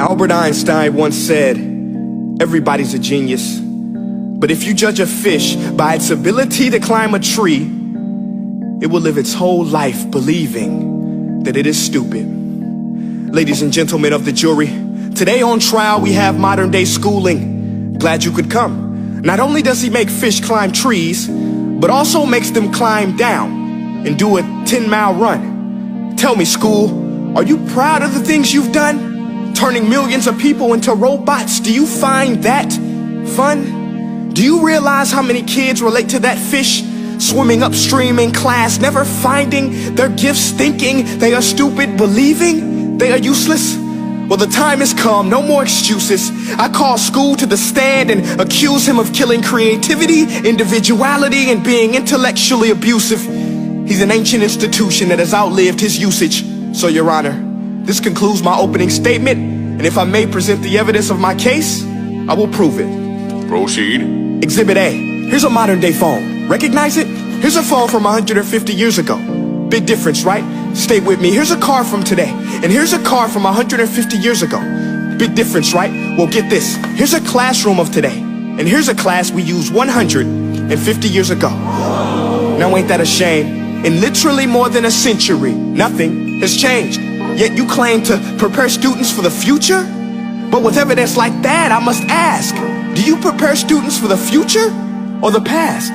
Albert Einstein once said, everybody's a genius, but if you judge a fish by its ability to climb a tree, it will live its whole life believing that it is stupid. Ladies and gentlemen of the jury, today on trial we have modern day schooling. Glad you could come. Not only does he make fish climb trees, but also makes them climb down and do a 10-mile run. Tell me, school, are you proud of the things you've done? Turning millions of people into robots, do you find that fun? Do you realize how many kids relate to that fish swimming upstream in class, never finding their gifts, thinking they are stupid, believing they are useless? Well, the time has come, no more excuses. I call school to the stand and accuse him of killing creativity, individuality, and being intellectually abusive. He's an ancient institution that has outlived his usage. So, Your Honor, this concludes my opening statement, and if I may present the evidence of my case, I will prove it. Proceed. Exhibit A. Here's a modern day phone. Recognize it? Here's a phone from 150 years ago. Big difference, right? Stay with me. Here's a car from today, and here's a car from 150 years ago. Big difference, right? Well, get this. Here's a classroom of today, and here's a class we used 150 years ago. Now, ain't that a shame? In literally more than a century, nothing has changed. Yet you claim to prepare students for the future? But with evidence like that, I must ask, do you prepare students for the future or the past?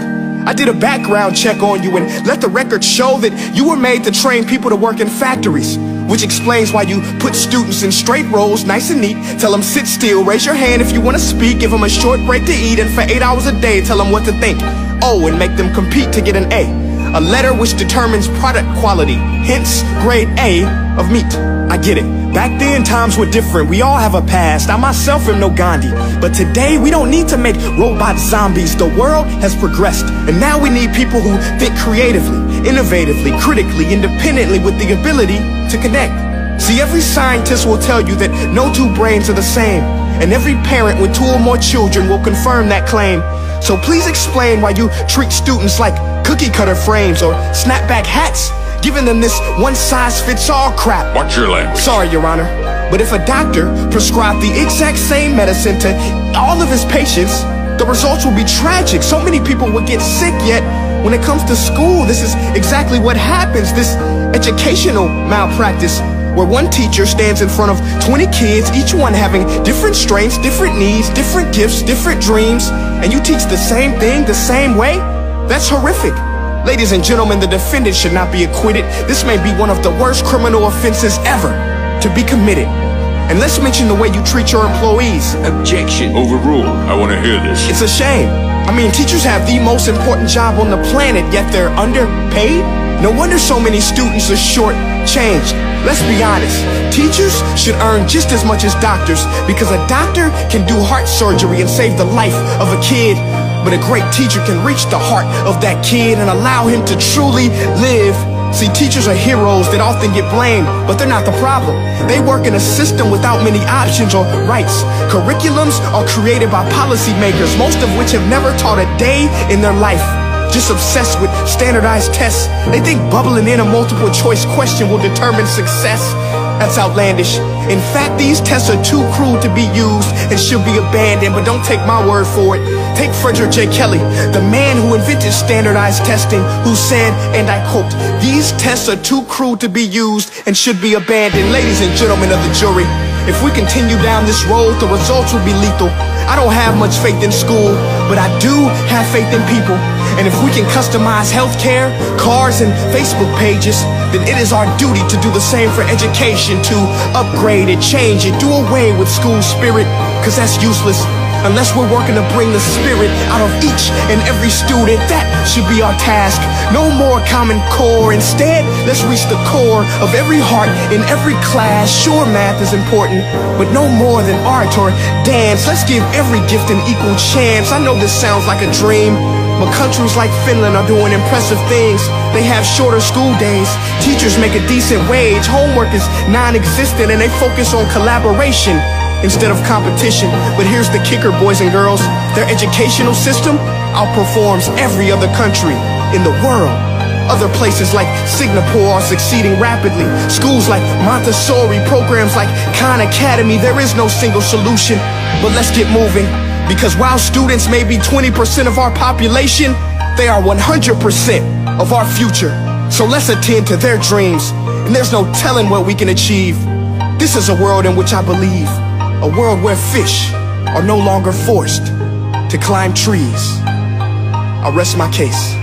I did a background check on you and let the record show that you were made to train people to work in factories, which explains why you put students in straight rows, nice and neat, tell them sit still, raise your hand if you want to speak, give them a short break to eat, and for 8 hours a day tell them what to think. Oh, and make them compete to get an A letter which determines product quality, hence grade A of meat. I get it. Back then, times were different. We all have a past. I myself am no Gandhi. But today, we don't need to make robot zombies. The world has progressed. And now we need people who think creatively, innovatively, critically, independently, with the ability to connect. See, every scientist will tell you that no two brains are the same. And every parent with 2 or more children will confirm that claim. So please explain why you treat students like cookie cutter frames or snapback hats, giving them this one-size-fits-all crap. Watch your language. Sorry, Your Honor, but if a doctor prescribed the exact same medicine to all of his patients, the results will be tragic. So many people will get sick, yet when it comes to school, this is exactly what happens. This educational malpractice, where one teacher stands in front of 20 kids, each one having different strengths, different needs, different gifts, different dreams, and you teach the same thing the same way? That's horrific. Ladies and gentlemen, the defendant should not be acquitted. This may be one of the worst criminal offenses ever to be committed. And let's mention the way you treat your employees. Objection. Overruled. I want to hear this. It's a shame. I mean, teachers have the most important job on the planet, yet they're underpaid? No wonder so many students are short-changed. Let's be honest, teachers should earn just as much as doctors, because a doctor can do heart surgery and save the life of a kid, but a great teacher can reach the heart of that kid and allow him to truly live. See, teachers are heroes that often get blamed, but they're not the problem. They work in a system without many options or rights. Curriculums are created by policymakers, most of which have never taught a day in their life. Just obsessed with standardized tests. They think bubbling in a multiple choice question will determine success. That's outlandish. In fact, these tests are too cruel to be used and should be abandoned, but don't take my word for it. Take Frederick J. Kelly, the man who invented standardized testing, who said, and I quote, "These tests are too cruel to be used and should be abandoned." Ladies and gentlemen of the jury, if we continue down this road, the results will be lethal. I don't have much faith in school, but I do have faith in people. And if we can customize healthcare, cars, and Facebook pages, then it is our duty to do the same for education, to upgrade it, change it, do away with school spirit, because that's useless. Unless we're working to bring the spirit out of each and every student, that should be our task. No more Common Core. Instead, let's reach the core of every heart in every class. Sure, math is important, but no more than art or dance. Let's give every gift an equal chance. I know this sounds like a dream, but countries like Finland are doing impressive things. They have shorter school days, teachers make a decent wage, homework is non-existent, and they focus on collaboration instead of competition. But here's the kicker, boys and girls. Their educational system outperforms every other country in the world. Other places like Singapore are succeeding rapidly. Schools like Montessori, programs like Khan Academy. There is no single solution, but let's get moving. Because while students may be 20% of our population, they are 100% of our future. So let's attend to their dreams, and there's no telling what we can achieve. This is a world in which I believe, a world where fish are no longer forced to climb trees. I rest my case.